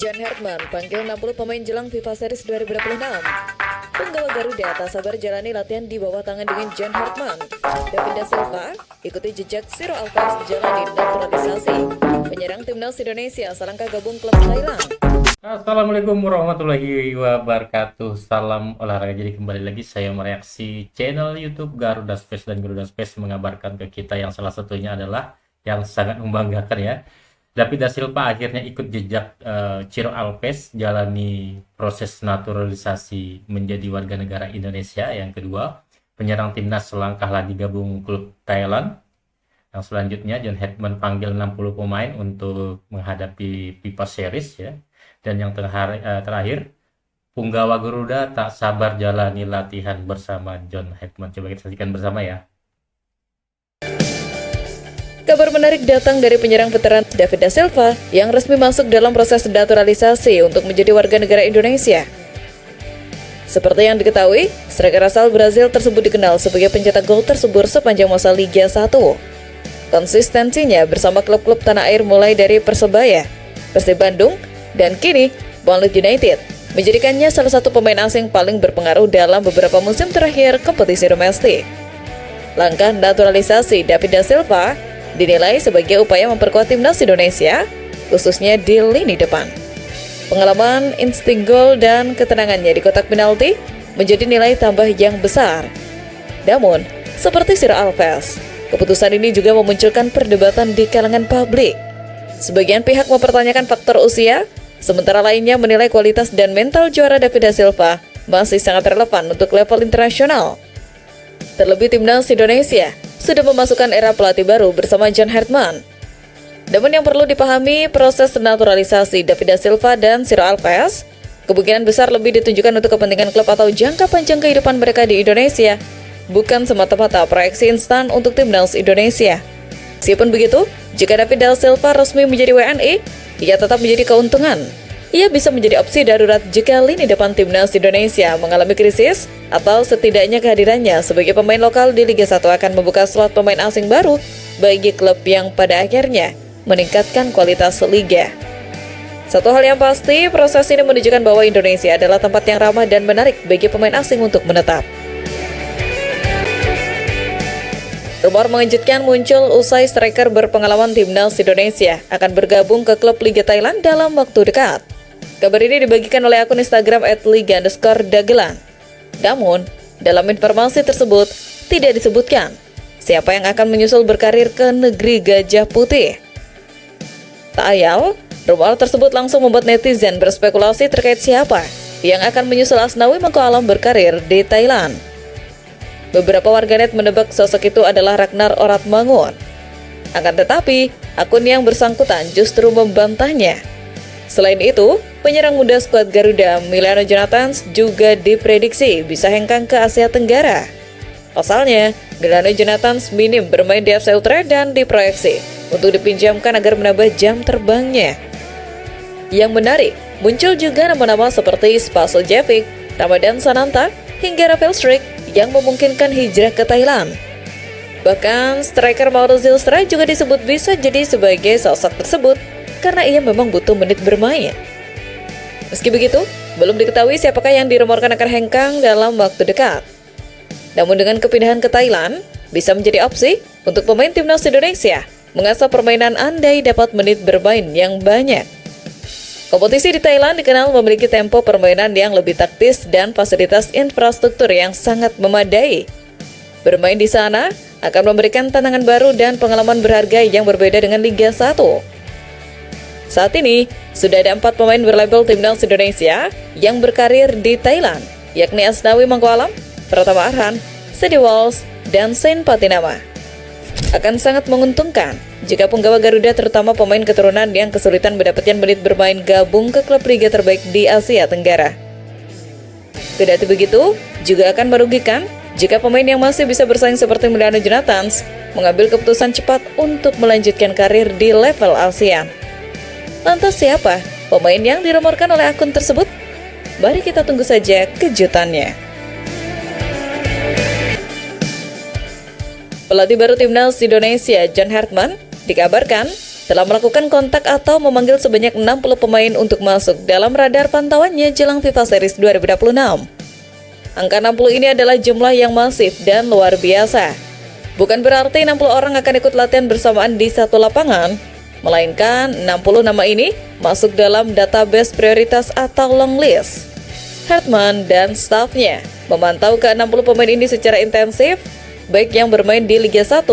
John Hartman panggil 60 pemain jelang FIFA Series 2026. Penggawa Garuda tak sabar jalani latihan di bawah tangan dengan John Hartman. David da Silva ikuti jejak Ciro Alves jalani naturalisasi. Penyerang timnas Indonesia selangkah gabung klub Thailand. Assalamualaikum warahmatullahi wabarakatuh. Salam olahraga. Jadi kembali lagi saya mereaksi channel YouTube Garuda Space, dan Garuda Space mengabarkan ke kita yang salah satunya adalah yang sangat membanggakan ya. David da Silva akhirnya ikut jejak Ciro Alves jalani proses naturalisasi menjadi warga negara Indonesia. Yang kedua, penyerang timnas selangkah lagi gabung klub Thailand. Yang selanjutnya, John Hartman panggil 60 pemain untuk menghadapi FIFA Series ya. Dan yang terakhir, penggawa Garuda tak sabar jalani latihan bersama John Hartman. Coba kita saksikan bersama ya. Kabar menarik datang dari penyerang veteran David da Silva yang resmi masuk dalam proses naturalisasi untuk menjadi warga negara Indonesia. Seperti yang diketahui, striker asal Brazil tersebut dikenal sebagai pencetak gol tersubur sepanjang masa Liga 1. Konsistensinya bersama klub-klub tanah air mulai dari Persebaya, Persib Bandung, dan kini Bali United menjadikannya salah satu pemain asing paling berpengaruh dalam beberapa musim terakhir kompetisi domestik. Langkah naturalisasi David da Silva dinilai sebagai upaya memperkuat timnas Indonesia, khususnya di lini depan. Pengalaman, insting gol, dan ketenangannya di kotak penalti menjadi nilai tambah yang besar. Namun, seperti Ciro Alves, keputusan ini juga memunculkan perdebatan di kalangan publik. Sebagian pihak mempertanyakan faktor usia, sementara lainnya menilai kualitas dan mental juara David da Silva masih sangat relevan untuk level internasional. Terlebih timnas Indonesia sudah memasukkan era pelatih baru bersama John Hartman. Namun yang perlu dipahami, proses naturalisasi David da Silva dan Ciro Alves kemungkinan besar lebih ditunjukkan untuk kepentingan klub atau jangka panjang kehidupan mereka di Indonesia, bukan semata-mata proyeksi instan untuk timnas Indonesia. Meskipun begitu, jika David da Silva resmi menjadi WNI, ia tetap menjadi keuntungan. Ia bisa menjadi opsi darurat jika lini depan timnas Indonesia mengalami krisis, atau setidaknya kehadirannya sebagai pemain lokal di Liga 1 akan membuka slot pemain asing baru bagi klub yang pada akhirnya meningkatkan kualitas liga. Satu hal yang pasti, proses ini menunjukkan bahwa Indonesia adalah tempat yang ramah dan menarik bagi pemain asing untuk menetap. Rumor mengejutkan muncul usai striker berpengalaman timnas Indonesia akan bergabung ke klub Liga Thailand dalam waktu dekat. Kabar ini dibagikan oleh akun Instagram @liga_dagelan. Namun, dalam informasi tersebut tidak disebutkan siapa yang akan menyusul berkarir ke negeri Gajah Putih. Tak ayal, rumor tersebut langsung membuat netizen berspekulasi terkait siapa yang akan menyusul Asnawi Mangko Alam berkarir di Thailand. Beberapa warganet menebak sosok itu adalah Ragnar Oratmangun. Akan tetapi, akun yang bersangkutan justru membantahnya. Selain itu, penyerang muda skuad Garuda, Emiliano Jonathans, juga diprediksi bisa hengkang ke Asia Tenggara. Pasalnya, Emiliano Jonathans minim bermain di FC Utrecht dan diproyeksi untuk dipinjamkan agar menambah jam terbangnya. Yang menarik, muncul juga nama-nama seperti Spasojevic, Ramadan Sananta, hingga Rafael Struijk yang memungkinkan hijrah ke Thailand. Bahkan, striker Mauro Zylstra juga disebut bisa jadi sebagai sosok tersebut karena ia memang butuh menit bermain. Meski begitu, belum diketahui siapakah yang dirumorkan akan hengkang dalam waktu dekat. Namun dengan kepindahan ke Thailand, bisa menjadi opsi untuk pemain timnas Indonesia mengasah permainan andai dapat menit bermain yang banyak. Kompetisi di Thailand dikenal memiliki tempo permainan yang lebih taktis dan fasilitas infrastruktur yang sangat memadai. Bermain di sana akan memberikan tantangan baru dan pengalaman berharga yang berbeda dengan Liga 1. Saat ini, sudah ada 4 pemain berlabel timnas Indonesia yang berkarir di Thailand, yakni Asnawi Mangko Alam, Pratama Arhan, Sedi Walsh, dan Sain Patinama. Akan sangat menguntungkan jika penggawa Garuda, terutama pemain keturunan yang kesulitan mendapatkan menit bermain, gabung ke klub liga terbaik di Asia Tenggara. Kendati begitu, juga akan merugikan jika pemain yang masih bisa bersaing seperti Emiliano Jonathans mengambil keputusan cepat untuk melanjutkan karir di level ASEAN. Lantas siapa pemain yang dirumorkan oleh akun tersebut? Mari kita tunggu saja kejutannya. Pelatih baru timnas Indonesia, John Hartman, dikabarkan telah melakukan kontak atau memanggil sebanyak 60 pemain untuk masuk dalam radar pantauannya jelang FIFA Series 2026. Angka 60 ini adalah jumlah yang masif dan luar biasa. Bukan berarti 60 orang akan ikut latihan bersamaan di satu lapangan, melainkan 60 nama ini masuk dalam database prioritas atau long list. Hartman dan stafnya memantau ke 60 pemain ini secara intensif, baik yang bermain di Liga 1,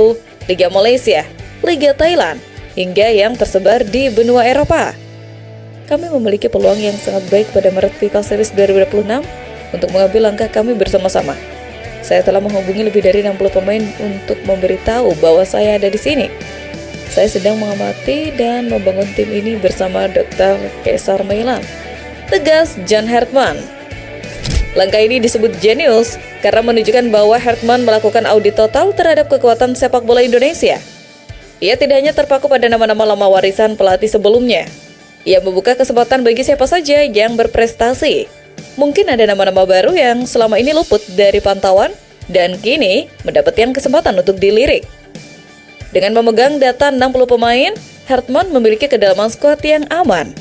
Liga Malaysia, Liga Thailand, hingga yang tersebar di benua Eropa. Kami memiliki peluang yang sangat baik pada Maret FIFA Series 2026 untuk mengambil langkah kami bersama-sama. Saya telah menghubungi lebih dari 60 pemain untuk memberitahu bahwa saya ada di sini. Saya sedang mengamati dan membangun tim ini bersama Dr. Kaisar Mailan, tegas John Hartman. Langkah ini disebut jenius karena menunjukkan bahwa Hartman melakukan audit total terhadap kekuatan sepak bola Indonesia. Ia tidak hanya terpaku pada nama-nama lama warisan pelatih sebelumnya. Ia membuka kesempatan bagi siapa saja yang berprestasi. Mungkin ada nama-nama baru yang selama ini luput dari pantauan dan kini mendapatkan kesempatan untuk dilirik. Dengan memegang data 60 pemain, Hartman memiliki kedalaman skuad yang aman.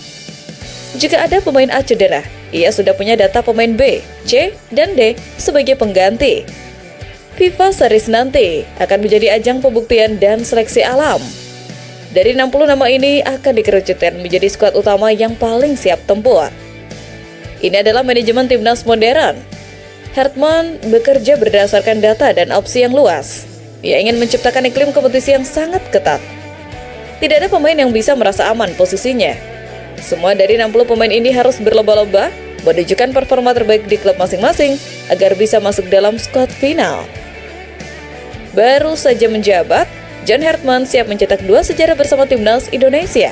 Jika ada pemain A cedera, ia sudah punya data pemain B, C, dan D sebagai pengganti. FIFA Series nanti akan menjadi ajang pembuktian dan seleksi alam. Dari 60 nama ini akan dikerucutkan menjadi skuad utama yang paling siap tempur. Ini adalah manajemen timnas modern. Hartman bekerja berdasarkan data dan opsi yang luas. Ia ingin menciptakan iklim kompetisi yang sangat ketat. Tidak ada pemain yang bisa merasa aman posisinya. Semua dari 60 pemain ini harus berlomba-lomba menunjukkan performa terbaik di klub masing-masing agar bisa masuk dalam skuad final. Baru saja menjabat, John Hartman siap mencetak 2 sejarah bersama timnas Indonesia.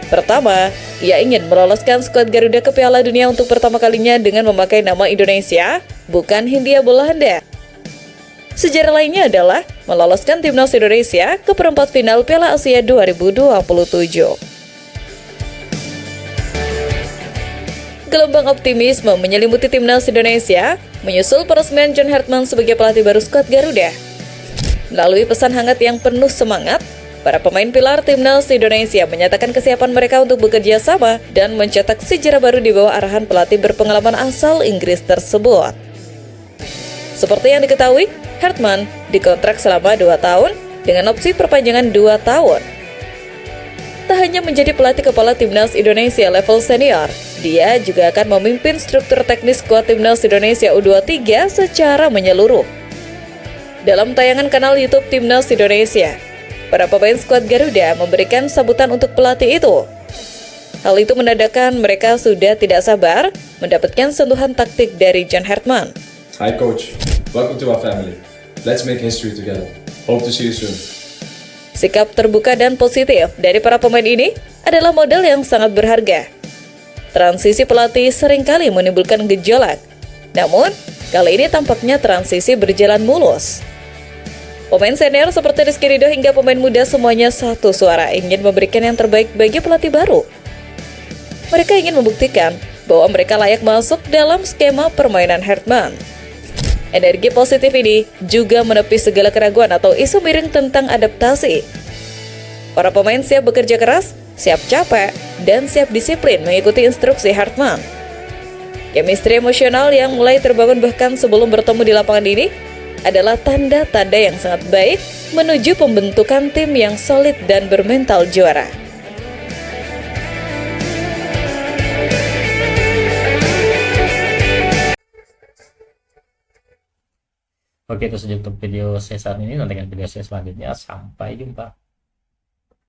Pertama, ia ingin meloloskan skuad Garuda ke Piala Dunia untuk pertama kalinya dengan memakai nama Indonesia, bukan Hindia Belanda. Sejarah lainnya adalah meloloskan timnas Indonesia ke perempat final Piala Asia 2027. Gelombang optimisme menyelimuti timnas Indonesia menyusul peresmian John Hartman sebagai pelatih baru skuad Garuda. Melalui pesan hangat yang penuh semangat, para pemain pilar timnas Indonesia menyatakan kesiapan mereka untuk bekerja sama dan mencetak sejarah baru di bawah arahan pelatih berpengalaman asal Inggris tersebut. Seperti yang diketahui, Hartman dikontrak selama 2 tahun dengan opsi perpanjangan 2 tahun. Tak hanya menjadi pelatih kepala timnas Indonesia level senior, dia juga akan memimpin struktur teknis skuad timnas Indonesia U23 secara menyeluruh. Dalam tayangan kanal YouTube Timnas Indonesia, para pemain skuad Garuda memberikan sambutan untuk pelatih itu. Hal itu menandakan mereka sudah tidak sabar mendapatkan sentuhan taktik dari John Hartman. Hi coach, welcome to our family. Let's make history together. Hope to see you soon. Sikap terbuka dan positif dari para pemain ini adalah modal yang sangat berharga. Transisi pelatih seringkali menimbulkan gejolak. Namun, kali ini tampaknya transisi berjalan mulus. Pemain senior seperti Rizky Ridho hingga pemain muda semuanya satu suara ingin memberikan yang terbaik bagi pelatih baru. Mereka ingin membuktikan bahwa mereka layak masuk dalam skema permainan Hartman. Energi positif ini juga menepis segala keraguan atau isu miring tentang adaptasi. Para pemain siap bekerja keras, siap capek, dan siap disiplin mengikuti instruksi Hartman. Chemistry emosional yang mulai terbangun bahkan sebelum bertemu di lapangan ini adalah tanda-tanda yang sangat baik menuju pembentukan tim yang solid dan bermental juara. Oke, itu saja untuk video saya saat ini. Nantikan video saya selanjutnya. Sampai jumpa.